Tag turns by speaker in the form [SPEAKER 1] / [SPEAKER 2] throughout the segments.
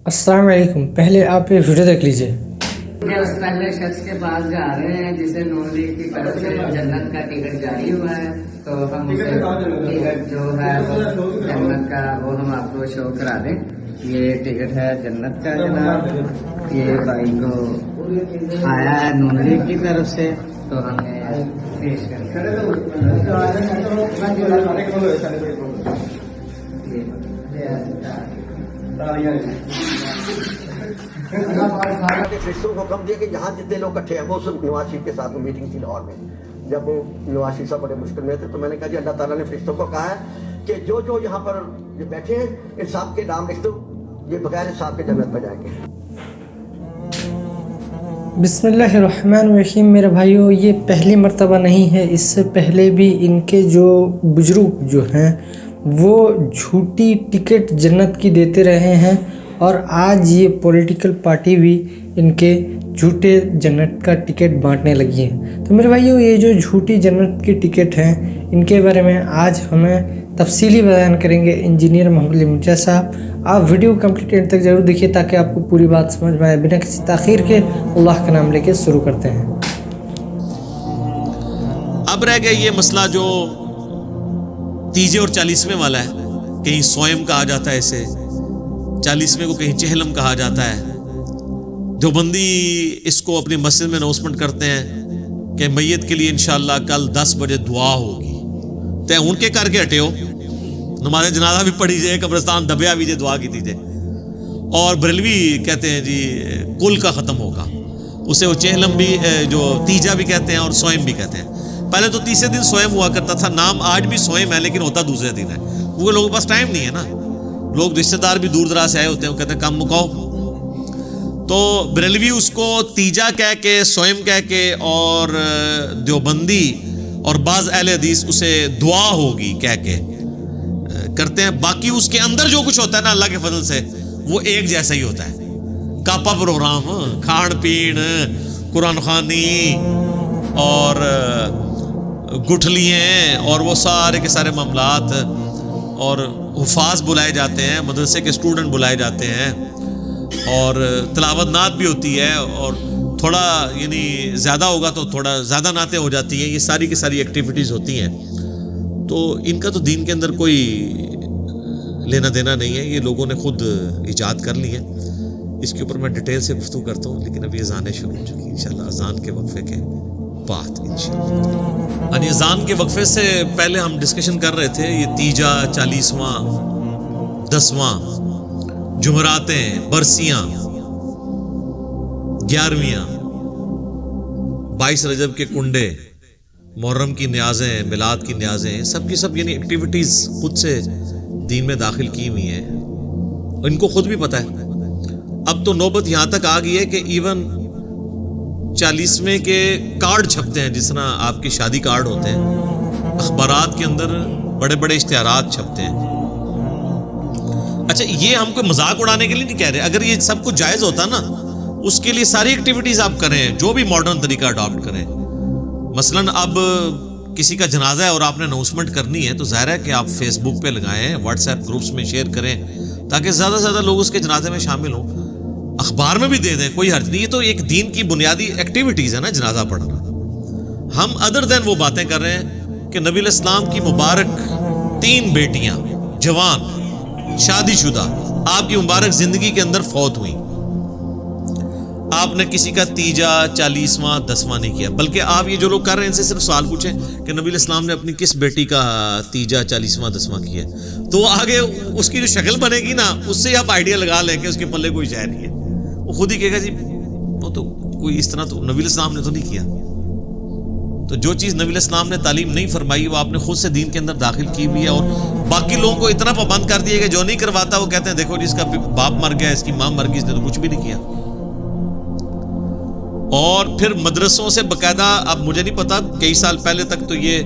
[SPEAKER 1] السلام علیکم. پہلے آپ یہ ویڈیو دیکھ لیجئے.
[SPEAKER 2] اس پہلے شخص کے پاس جا رہے ہیں جسے نون لیگ کی طرف سے جنت کا ٹکٹ جاری ہوا ہے، تو ہم اسے ٹکٹ جو ہے وہ جنت کا وہ ہم آپ کو شو کرا دیں. یہ ٹکٹ ہے جنت کا جناب، یہ بھائی کو آیا ہے نون لیگ کی طرف سے، تو ہمیں پیش
[SPEAKER 3] فرشتوں کو حکم دیا کہ یہاں جتنے لوگ اکٹھے ہیں، وہ سب نواز شریف کے ساتھ میں میٹنگ تھی لاہور میں. جب وہ نواز شریف صاحب بڑے مشکل میں تھے تو میں نے کہا جی اللہ تعالیٰ نے فرشتوں کو کہا ہے کہ جو جو یہاں پر یہ بیٹھے ہیں ان سب کے نام لکھ دو، یہ بغیر حساب کے جنت میں جائیں گے.
[SPEAKER 1] بسم اللہ الرحمن الرحیم. میرے بھائیو، یہ پہلی مرتبہ نہیں ہے، اس سے پہلے بھی ان کے جو بزرگ جو ہیں وہ جھوٹی ٹکٹ جنت کی دیتے رہے ہیں، اور آج یہ پولیٹیکل پارٹی بھی ان کے جھوٹے جنت کا ٹکٹ بانٹنے لگی ہیں. تو میرے بھائیو، یہ جو جھوٹی جنت کی ٹکٹ ہیں ان کے بارے میں آج ہمیں تفصیلی بیان کریں گے انجینئر محمد علی مرزا صاحب. آپ ویڈیو کمپلیٹ اینڈ تک ضرور دیکھیے تاکہ آپ کو پوری بات سمجھ میں آئے. بنا کسی تاخیر کے اللہ کا نام لے کے شروع کرتے ہیں.
[SPEAKER 4] اب رہ گیا یہ مسئلہ جو تیجے اور 40ویں والا ہے. کہیں سوئم کہا جاتا ہے اسے، 40ویں کو کہیں چہلم کہا جاتا ہے. دیوبندی اس کو اپنی مسجد میں اناؤنسمنٹ کرتے ہیں کہ میت کے لیے انشاءاللہ کل 10 بجے دعا ہوگی. تے ان کے کر کے ہٹے ہو، نماز جنازہ بھی پڑھی جائے، قبرستان دبیا بھی جائے، دعا کی دی جائے. اور بریلوی کہتے ہیں جی کل کا ختم ہوگا، اسے وہ چہلم بھی جو تیجا بھی کہتے ہیں اور سوئم بھی کہتے ہیں. پہلے تو تیسرے دن سوئم ہوا کرتا تھا، نام آج بھی سوئم ہے لیکن ہوتا دوسرے دن ہے. وہ لوگوں کے پاس ٹائم نہیں ہے نا، لوگ رشتہ دار بھی دور دراز سے آئے ہوتے ہیں، وہ کہتے ہیں کام مکاؤ. تو بریلوی اس کو تیجا کہہ کے، سوئم کہہ کے، اور دیوبندی اور بعض اہل حدیث اسے دعا ہوگی کہہ کے کرتے ہیں. باقی اس کے اندر جو کچھ ہوتا ہے نا اللہ کے فضل سے وہ ایک جیسا ہی ہوتا ہے. کاپا پروگرام، کھان پین، قرآن خوانی اور گٹھلیاں اور وہ سارے کے سارے معاملات، اور حفاظ بلائے جاتے ہیں، مدرسے کے اسٹوڈنٹ بلائے جاتے ہیں، اور تلاوت نعت بھی ہوتی ہے، اور تھوڑا یعنی زیادہ ہوگا تو تھوڑا زیادہ نعتیں ہو جاتی ہیں. یہ ساری کی ساری ایکٹیویٹیز ہوتی ہیں. تو ان کا تو دین کے اندر کوئی لینا دینا نہیں ہے، یہ لوگوں نے خود ایجاد کر لی ہے. اس کے اوپر میں ڈیٹیل سے گفتگو کرتا ہوں، لیکن ابھی اذانیں شروع ہو چکی ہیں انشاءاللہ. اذان کے وقفے کے بعد انشاءاللہ، یعنی اذان کے وقفے سے پہلے ہم ڈسکشن کر رہے تھے یہ تیجا، 40واں، 10واں، جمعراتیں، برسیاں، 11ویاں، 22 رجب کے کنڈے، محرم کی نیازیں، میلاد کی نیازیں، سب کی سب یعنی ایکٹیویٹیز خود سے دین میں داخل کی ہوئی ہیں. ان کو خود بھی پتہ ہے. اب تو نوبت یہاں تک آ گئی ہے کہ ایون 40ویں کے کارڈ چھپتے ہیں، جس طرح آپ کے شادی کارڈ ہوتے ہیں، اخبارات کے اندر بڑے بڑے اشتہارات چھپتے ہیں. اچھا، یہ ہم کو مذاق اڑانے کے لیے نہیں کہہ رہے. اگر یہ سب کچھ جائز ہوتا نا، اس کے لیے ساری ایکٹیویٹیز آپ کریں، جو بھی ماڈرن طریقہ اڈاپٹ کریں. مثلاً اب کسی کا جنازہ ہے اور آپ نے اناؤنسمنٹ کرنی ہے تو ظاہر ہے کہ آپ فیس بک پہ لگائیں، واٹس ایپ گروپس میں شیئر کریں تاکہ زیادہ سے زیادہ لوگ اس کے جنازے میں شامل ہوں. اخبار میں بھی دے دیں، کوئی حرج نہیں. یہ تو ایک دین کی بنیادی ایکٹیویٹیز ہے نا جنازہ پڑھنا. ہم ادر دین وہ باتیں کر رہے ہیں کہ نبی علیہ السلام کی مبارک 3 بیٹیاں جوان شادی شدہ آپ کی مبارک زندگی کے اندر فوت ہوئی. آپ نے کسی کا تیجا، 40واں، 10واں نہیں کیا، بلکہ آپ یہ جو لوگ کر رہے ہیں ان سے صرف سوال پوچھیں کہ نبی علیہ السلام نے اپنی کس بیٹی کا تیجا، 40واں، 10واں کیا، تو آگے اس کی جو شکل بنے گی نا، اس سے آپ آئیڈیا لگا لیں کہ اس کے پلے کوئی شے نہیں ہے. وہ خود ہی کہے گا جی وہ تو کوئی اس طرح تو نبی علیہ السلام نے تو نہیں کیا. تو جو چیز نبی علیہ السلام نے تعلیم نہیں فرمائی وہ آپ نے خود سے دین کے اندر داخل کی ہوئی ہے، اور باقی لوگوں کو اتنا پابند کر دیا کہ جو نہیں کرواتا وہ کہتے ہیں دیکھو جس کا باپ مر گیا، اس کی ماں مر گئی، اس نے تو کچھ بھی نہیں کیا. اور پھر مدرسوں سے باقاعدہ، اب مجھے نہیں پتا، کئی سال پہلے تک تو یہ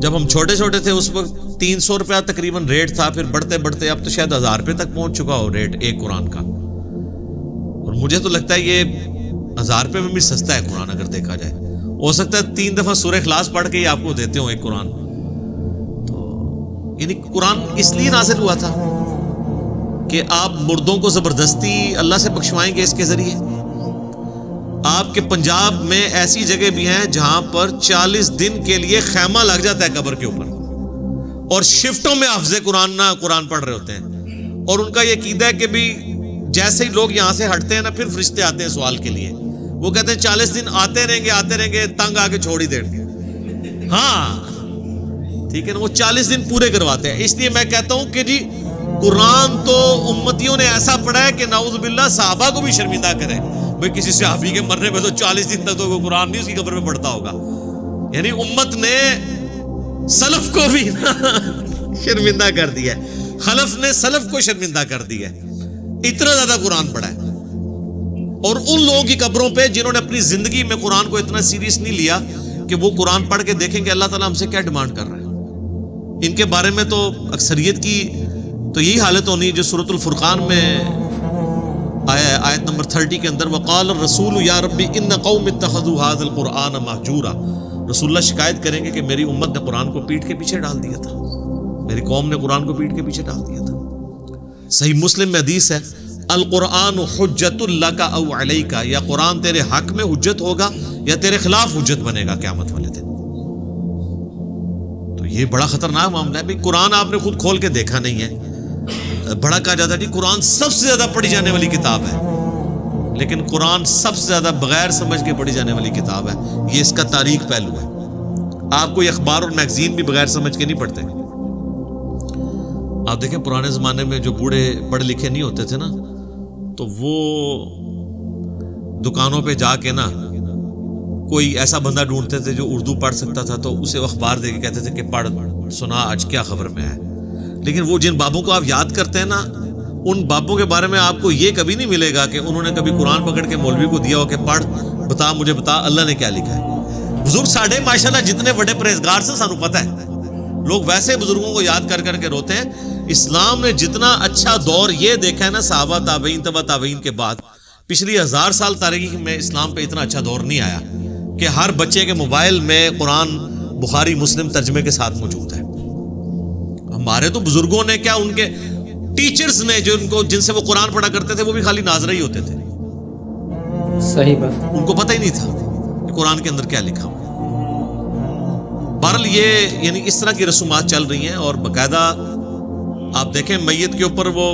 [SPEAKER 4] جب ہم چھوٹے چھوٹے تھے اس وقت 300 روپیہ تقریباً ریٹ تھا، پھر بڑھتے بڑھتے اب تو شاید 1000 روپے تک پہنچ چکا ہو ریٹ ایک قرآن کا. اور مجھے تو لگتا ہے یہ 1000 روپے میں بھی سستا ہے قرآن اگر دیکھا جائے. ہو سکتا ہے 3 دفعہ سورہ اخلاص پڑھ کے ہی آپ کو دیتے ہوں ایک قرآن. تو یعنی قرآن اس لیے نازل ہوا تھا کہ آپ مردوں کو زبردستی اللہ سے بخشوائیں گے اس کے ذریعے؟ آپ کے پنجاب میں ایسی جگہ بھی ہیں جہاں پر 40 دن کے لیے خیمہ لگ جاتا ہے قبر کے اوپر، اور شفٹوں میں حافظ قرآن پڑھ رہے ہوتے ہیں، اور ان کا یہ عقیدہ ہے کہ بھی جیسے ہی لوگ یہاں سے ہٹتے ہیں نا، پھر فرشتے آتے ہیں سوال کے لیے. وہ کہتے ہیں 40 دن آتے رہیں گے تنگ آ کے چھوڑ ہی دیں گے. ہاں ٹھیک ہے نا، وہ 40 دن پورے کرواتے ہیں. اس لیے میں کہتا ہوں کہ جی قرآن تو امتیوں نے ایسا پڑھا ہے کہ نعوذ باللہ صحابہ کو بھی شرمندہ کرے. بھئی کسی صحابی کے مرنے میں تو 40 دن تک تو قرآن نہیں اس کی قبر میں پڑھتا ہوگا. یعنی امت نے سلف کو بھی شرمندہ کر دیا ہے، خلف نے سلف کو شرمندہ کر دیا ہے، اتنا زیادہ قرآن پڑھا ہے. اور ان لوگوں کی قبروں پہ جنہوں نے اپنی زندگی میں قرآن کو اتنا سیریس نہیں لیا کہ وہ قرآن پڑھ کے دیکھیں کہ اللہ تعالیٰ ہم سے کیا ڈیمانڈ کر رہا ہے. ان کے بارے میں تو اکثریت کی تو یہی حالت ہونی ہے جو سورۃ الفرقان میں آیا ہے آیت نمبر 30 کے اندر، وقال الرسول یا ربی ان قوم اتخذوا هذا القرآن مہجورا. رسول اللہ شکایت کریں گے کہ میری امت نے قرآن کو پیٹ کے پیچھے ڈال دیا تھا، میری قوم نے قرآن کو پیٹ کے پیچھے ڈال دیا تھا. صحیح مسلم میں حدیث ہے، القرآن حجت لک او علیک، یا قرآن تیرے حق میں حجت ہوگا یا تیرے خلاف حجت بنے گا قیامت والے دن. تو یہ بڑا خطرناک معاملہ ہے. بھائی قرآن آپ نے خود کھول کے دیکھا نہیں ہے. بڑا کہا جاتا ہے کہ قرآن سب سے زیادہ پڑھی جانے والی کتاب ہے، لیکن قرآن سب سے زیادہ بغیر سمجھ کے پڑھی جانے والی کتاب ہے. یہ اس کا تاریخ پہلو ہے. آپ کوئی اخبار اور میگزین بھی بغیر سمجھ کے نہیں پڑھتے. آپ دیکھیں پرانے زمانے میں جو بوڑھے پڑھے لکھے نہیں ہوتے تھے نا، تو وہ دکانوں پہ جا کے نا کوئی ایسا بندہ ڈھونڈتے تھے جو اردو پڑھ سکتا تھا، تو اسے اخبار دے کے کہتے تھے کہ پڑھ سنا آج کیا خبر میں ہے. لیکن وہ جن بابوں کو آپ یاد کرتے ہیں نا، ان بابوں کے بارے میں آپ کو یہ کبھی نہیں ملے گا کہ انہوں نے کبھی قرآن پکڑ کے مولوی کو دیا ہو کہ پڑھ بتا مجھے بتا اللہ نے کیا لکھا ہے. بزرگ ساڑھے ماشاءاللہ جتنے بڑے پرہیزگار سے سانو پتہ ہے، لوگ ویسے بزرگوں کو یاد کر کر کے روتے ہیں. اسلام نے جتنا اچھا دور یہ دیکھا ہے نا صحابہ تابعین تبع تابعین کے بعد، پچھلی 1000 سال تاریخ میں اسلام پہ اتنا اچھا دور نہیں آیا کہ ہر بچے کے موبائل میں قرآن بخاری مسلم ترجمے کے ساتھ موجود ہے. ہمارے تو بزرگوں نے کیا، ان کے ٹیچرز نے جن سے وہ قرآن پڑھا کرتے تھے وہ بھی خالی ناظرہ ہی ہوتے تھے.
[SPEAKER 1] صحیح بات،
[SPEAKER 4] ان کو پتہ ہی نہیں تھا کہ قرآن کے اندر کیا لکھا ہوا. بہرحال یہ یعنی اس طرح کی رسومات چل رہی ہیں. اور باقاعدہ آپ دیکھیں میت کے اوپر وہ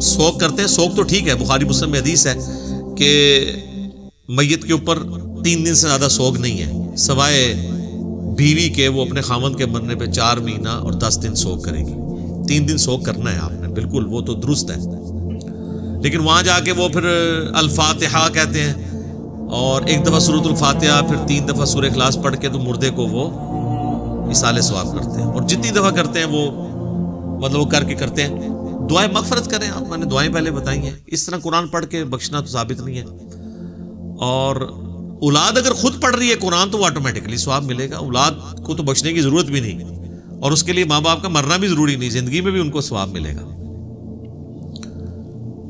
[SPEAKER 4] سوگ کرتے ہیں. سوگ تو ٹھیک ہے، بخاری مسلم میں حدیث ہے کہ میت کے اوپر 3 دن سے زیادہ سوگ نہیں ہے، سوائے بیوی کے وہ اپنے خاوند کے مرنے پہ 4 مہینہ اور 10 دن سوگ کرے گی. 3 دن سوگ کرنا ہے آپ نے، بالکل وہ تو درست ہے. لیکن وہاں جا کے وہ پھر الفاتحہ کہتے ہیں، اور ایک دفعہ سورۃ الفاتحہ، پھر 3 دفعہ سورہ اخلاص پڑھ کے تو مردے کو وہ اصالہ ثواب کرتے ہیں. اور جتنی دفعہ کرتے ہیں وہ مطلب وہ کر کے کرتے ہیں. دعائیں مغفرت کریں آپ، میں نے دعائیں پہلے بتائی ہیں. اس طرح قرآن پڑھ کے بخشنا تو ثابت نہیں ہے. اور اولاد اگر خود پڑھ رہی ہے قرآن تو وہ آٹومیٹکلی ثواب ملے گا. اولاد کو تو بخشنے کی ضرورت بھی نہیں، اور اس کے لیے ماں باپ کا مرنا بھی ضروری نہیں، زندگی میں بھی ان کو ثواب ملے گا.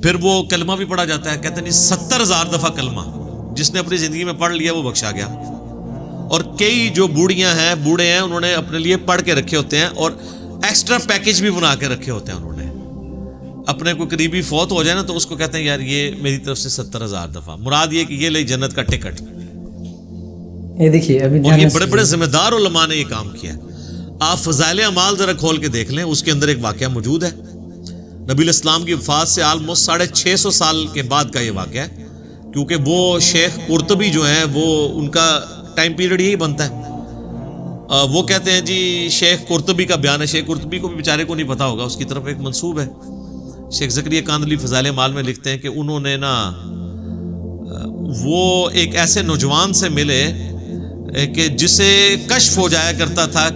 [SPEAKER 4] پھر وہ کلمہ بھی پڑھا جاتا ہے. کہتے ہیں 70,000 دفعہ کلمہ جس نے اپنی زندگی میں پڑھ لیا وہ بخشا گیا. اور کئی جو بوڑھیاں ہیں بوڑھے ہیں انہوں نے اپنے لیے پڑھ کے رکھے ہوتے ہیں، اور ایکسٹرا پیکج بھی بنا کے رکھے ہوتے ہیں. انہوں نے اپنے کوئی قریبی فوت ہو جائے نا تو اس کو کہتے ہیں یار یہ میری طرف سے 70,000 دفعہ، مراد یہ کہ یہ لے جنت کا ٹکٹ.
[SPEAKER 1] یہ دیکھیے ابھی
[SPEAKER 4] اور یہ بڑے بڑے ذمہ دار علماء نے یہ کام کیا. آپ فضائل اعمال ذرا کھول کے دیکھ لیں، اس کے اندر ایک واقعہ موجود ہے. نبی الاسلام کی وفات سے آلموسٹ 650 سال کے بعد کا یہ واقعہ ہے، کیونکہ وہ شیخ قرطبی جو ہیں وہ ان کا ٹائم پیریڈ یہی بنتا ہے. وہ کہتے ہیں جی شیخ قرطبی کا بیان ہے. شیخ قرطبی کو بھی بیچارے کو نہیں پتا ہوگا، اس کی طرف ایک منسوب ہے. شیخ زکریا کاندھلی فضائل اعمال میں لکھتے ہیں کہ انہوں نے نا وہ ایک ایسے نوجوان سے ملے کہ جسے کشف ہو جایا کرتا تھا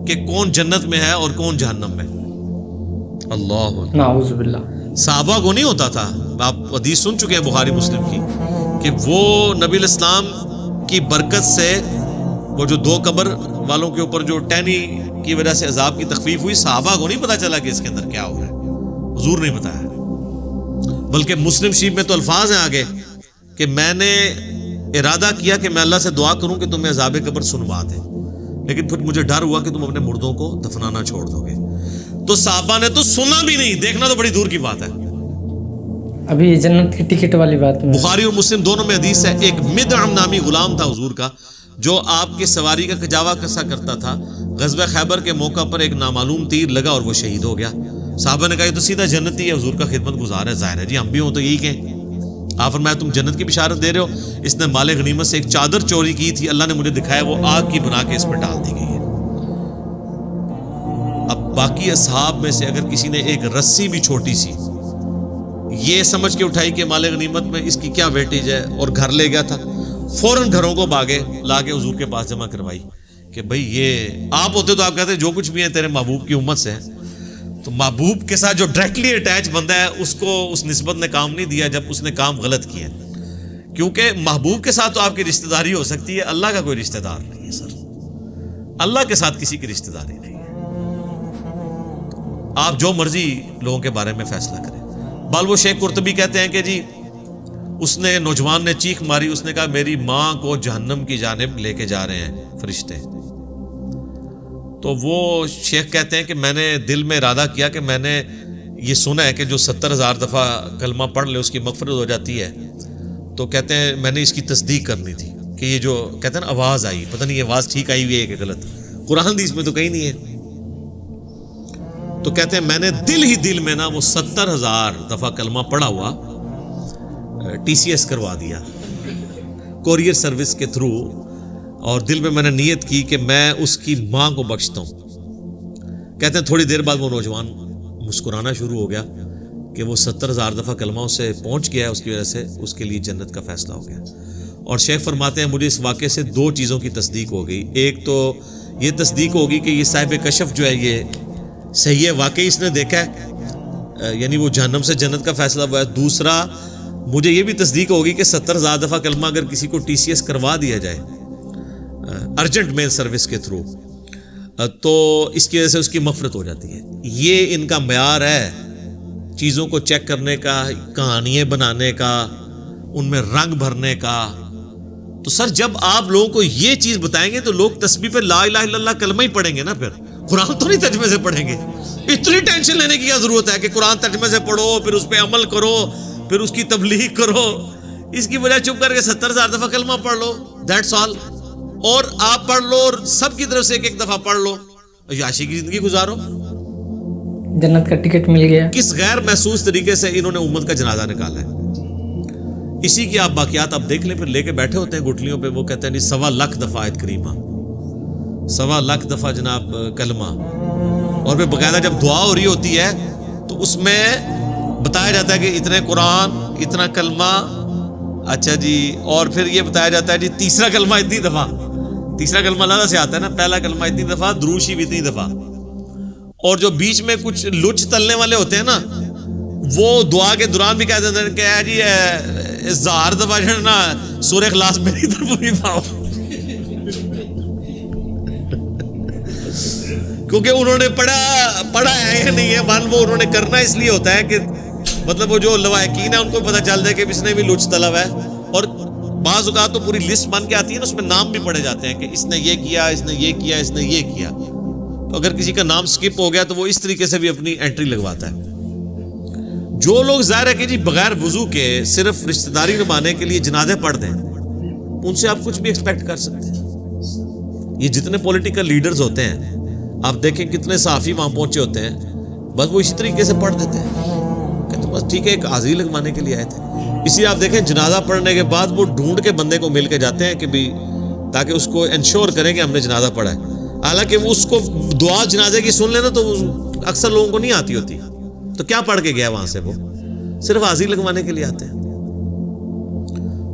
[SPEAKER 4] کہ کون جنت میں ہے اور کون جہنم میں. اللہ
[SPEAKER 1] نعوذ باللہ.
[SPEAKER 4] صحابہ کو نہیں ہوتا تھا. آپ حدیث سن چکے ہیں بخاری مسلم کی کہ وہ نبی الاسلام کی برکت سے وہ جو 2 قبر والوں کے اوپر جو ٹہنی کی وجہ سے عذاب کی تخفیف ہوئی، صحابہ کو نہیں پتا چلا کہ اس کے اندر کیا ہو رہا ہے. حضور نہیں بتایا. بلکہ مسلم شریف میں تو الفاظ ہیں آگے کہ میں نے ارادہ کیا کہ میں اللہ سے دعا کروں کہ تمہیں عذاب قبر سنوا دے، لیکن پھر مجھے ڈر ہوا کہ تم اپنے مردوں کو دفنانا چھوڑ دو گے. تو صحابہ نے تو سنا بھی نہیں, دیکھنا تو بڑی دور کی بات ہے.
[SPEAKER 1] ابھی یہ جنت کی ٹکٹ والی بات میں
[SPEAKER 4] بخاری اور مسلم دونوں میں حدیث ہے, ایک مدعم نامی غلام تھا حضور کا جو آپ کے سواری کا کجاوا کسا کرتا تھا. غزوہ خیبر کے موقع پر ایک نامعلوم تیر لگا اور وہ شہید ہو گیا. صحابہ نے کہا یہ تو سیدھا جنتی ہے, حضور کا خدمت گزار ہے, ظاہر ہے جی ہم بھی ہوں تو یہی کہیں. آپ فرمایا تم جنت کی بشارت دے رہے ہو, اس نے مال غنیمت سے ایک چادر چوری کی تھی, اللہ نے مجھے دکھایا وہ آگ کی بنا کے اس پر ڈال دی گئی ہے. اب باقی اصحاب میں سے اگر کسی نے ایک رسی بھی چھوٹی سی یہ سمجھ کے اٹھائی کہ مال غنیمت میں اس کی کیا ویٹیج ہے اور گھر لے گیا تھا, فوراً گھروں کو باغے لا کے حضور کے پاس جمع کروائی کہ بھئی یہ آپ ہوتے تو آپ کہتے جو کچھ بھی ہے تیرے محبوب کی امت سے ہے. تو محبوب کے ساتھ جو ڈائریکٹلی اٹیچ بندہ ہے اس کو اس نسبت نے کام نہیں دیا جب اس نے کام غلط کیا, کیونکہ محبوب کے ساتھ تو آپ کی رشتہ داری ہو سکتی ہے, اللہ کا کوئی رشتہ دار نہیں ہے سر, اللہ کے ساتھ کسی کی رشتہ داری نہیں ہے. آپ جو مرضی لوگوں کے بارے میں فیصلہ کریں. بال وہ شیخ قرطبی کہتے ہیں کہ جی اس نے نوجوان نے چیخ ماری, اس نے کہا میری ماں کو جہنم کی جانب لے کے جا رہے ہیں فرشتے. تو وہ شیخ کہتے ہیں کہ میں نے دل میں ارادہ کیا کہ میں نے یہ سنا ہے کہ جو 70,000 دفعہ کلمہ پڑھ لے اس کی مغفرت ہو جاتی ہے. تو کہتے ہیں میں نے اس کی تصدیق کرنی تھی کہ یہ جو کہتے ہیں نا آواز آئی, پتہ نہیں یہ آواز ٹھیک آئی ہوئی ہے کہ غلط, قرآن حدیث میں تو کہیں نہیں ہے. تو کہتے ہیں میں نے دل ہی دل میں نا وہ 70,000 دفعہ کلمہ پڑھا ہوا TCS کروا دیا کوریئر سروس کے تھرو, اور دل میں نے نیت کی کہ میں اس کی ماں کو بخشتا ہوں. کہتے ہیں تھوڑی دیر بعد وہ نوجوان مسکرانا شروع ہو گیا کہ وہ 70,000 دفعہ کلمہ اس سے پہنچ گیا, اس کی وجہ سے اس کے لیے جنت کا فیصلہ ہو گیا. اور شیخ فرماتے ہیں مجھے اس واقعے سے 2 چیزوں کی تصدیق ہو گئی. ایک تو یہ تصدیق ہوگی کہ یہ صاحب کشف جو ہے یہ صحیح ہے, واقعی اس نے دیکھا ہے, یعنی وہ جہنم سے جنت کا فیصلہ ہوا ہے. دوسرا مجھے یہ بھی تصدیق ہوگی کہ 70,000 دفعہ کلمہ اگر کسی کو TCS کروا دیا جائے ارجنٹ میل سروس کے تھرو تو اس کی وجہ سے اس کی مغفرت ہو جاتی ہے. یہ ان کا معیار ہے چیزوں کو چیک کرنے کا, کہانیاں بنانے کا, ان میں رنگ بھرنے کا. تو سر جب آپ لوگوں کو یہ چیز بتائیں گے تو لوگ تسبیح پہ لا الہ الا اللہ کلمہ ہی پڑھیں گے نا, پھر قرآن تو نہیں ترجمے سے پڑھیں گے. اتنی ٹینشن لینے کی کیا ضرورت ہے کہ قرآن ترجمے سے پڑھو, پھر اس پہ عمل کرو, پھر اس کی تبلیغ کرو. اس کی بجائے چپ کر کے 70,000 دفعہ کلمہ پڑھ لو, دیٹس آل. اور آپ پڑھ لو اور سب کی طرف سے ایک دفعہ پڑھ لو, عیاشی کی زندگی گزارو,
[SPEAKER 1] جنت کا ٹکٹ مل گیا.
[SPEAKER 4] کس غیر محسوس طریقے سے انہوں نے امت کا جنازہ نکالا ہے. اسی کی آپ باقیات آپ دیکھ لیں, پھر لے کے بیٹھے ہوتے ہیں گٹھلیوں پہ, وہ کہتے ہیں 1.25 لاکھ دفعہ آیت کریمہ, 1.25 لاکھ دفعہ جناب کلمہ. اور پھر باقاعدہ جب دعا ہو رہی ہوتی ہے تو اس میں بتایا جاتا ہے کہ اتنے قرآن, اتنا کلمہ, اچھا جی, اور پھر یہ بتایا جاتا ہے جی تیسرا کلمہ اتنی دفعہ, تیسرا کلمہ اللہ سے آتا ہے نا, پہلا کلمہ اتنی دفعہ, دروشی بھی اتنی دفعہ. اور جو بیچ میں کچھ لچ تلنے والے ہوتے ہیں نا وہ دعا کے دوران بھی کہہ دیتے ہیں کہ جی 1000 دفعہ جو ہے نا سورہ اخلاص میری طرف بھی پاؤ, کیونکہ انہوں نے پڑھا ہے یا نہیں ہے, مان وہ انہوں نے کرنا اس لیے ہوتا ہے کہ مطلب وہ جو لواحقین ہیں ان کو پتہ چل جائے کہ اس نے بھی لچ طلب ہے. اور بعض اوقات تو پوری لسٹ بن کے آتی ہے نا, اس میں نام بھی پڑھے جاتے ہیں کہ اس نے یہ کیا, اس نے یہ کیا, اس نے یہ کیا. تو اگر کسی کا نام سکپ ہو گیا تو وہ اس طریقے سے بھی اپنی انٹری لگواتا ہے. جو لوگ ظاہر ہے کہ جی بغیر وضو کے صرف رشتہ داری نبھانے کے لیے جنازے پڑھ دیں, ان سے آپ کچھ بھی ایکسپیکٹ کر سکتے ہیں. یہ جتنے پولیٹیکل لیڈرز ہوتے ہیں آپ دیکھیں کتنے صحافی وہاں پہنچے ہوتے ہیں, بس وہ اسی طریقے سے پڑھ دیتے ہیں کہ بس ٹھیک ہے ایک حاضری لگوانے کے لیے آئے تھے. اسی آپ دیکھیں جنازہ پڑھنے کے بعد وہ ڈھونڈ کے بندے کو مل کے جاتے ہیں کہ بھی تاکہ اس کو انشور کریں کہ ہم نے جنازہ پڑھا ہے. حالانکہ وہ اس کو دعا جنازے کی سن لینا تو اکثر لوگوں کو نہیں آتی ہوتی, تو کیا پڑھ کے گیا وہاں سے, وہ صرف حاضری لگوانے کے لیے آتے ہیں.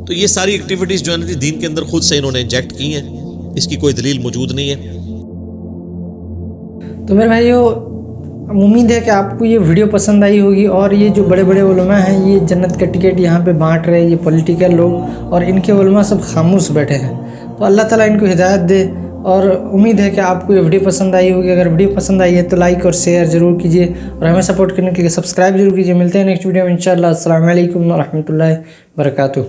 [SPEAKER 4] تو یہ ساری ایکٹیویٹیز جو ہے نا دین کے اندر خود سے انہوں نے انجیکٹ کی ہیں, اس کی کوئی دلیل موجود نہیں ہے.
[SPEAKER 1] تو میرے بھائیو امید ہے کہ آپ کو یہ ویڈیو پسند آئی ہوگی, اور یہ جو بڑے بڑے علماء ہیں یہ جنت کا ٹکٹ یہاں پہ بانٹ رہے ہیں, یہ پولیٹیکل لوگ, اور ان کے علماء سب خاموش بیٹھے ہیں. تو اللہ تعالیٰ ان کو ہدایت دے, اور امید ہے کہ آپ کو یہ ویڈیو پسند آئی ہوگی. اگر ویڈیو پسند آئی ہے تو لائک اور شیئر ضرور کیجیے, اور ہمیں سپورٹ کرنے کے لیے سبسکرائب ضرور کیجیے. ملتے ہیں نیکسٹ ویڈیو میں انشاءاللہ. السلام علیکم ورحمۃ اللہ وبرکاتہ.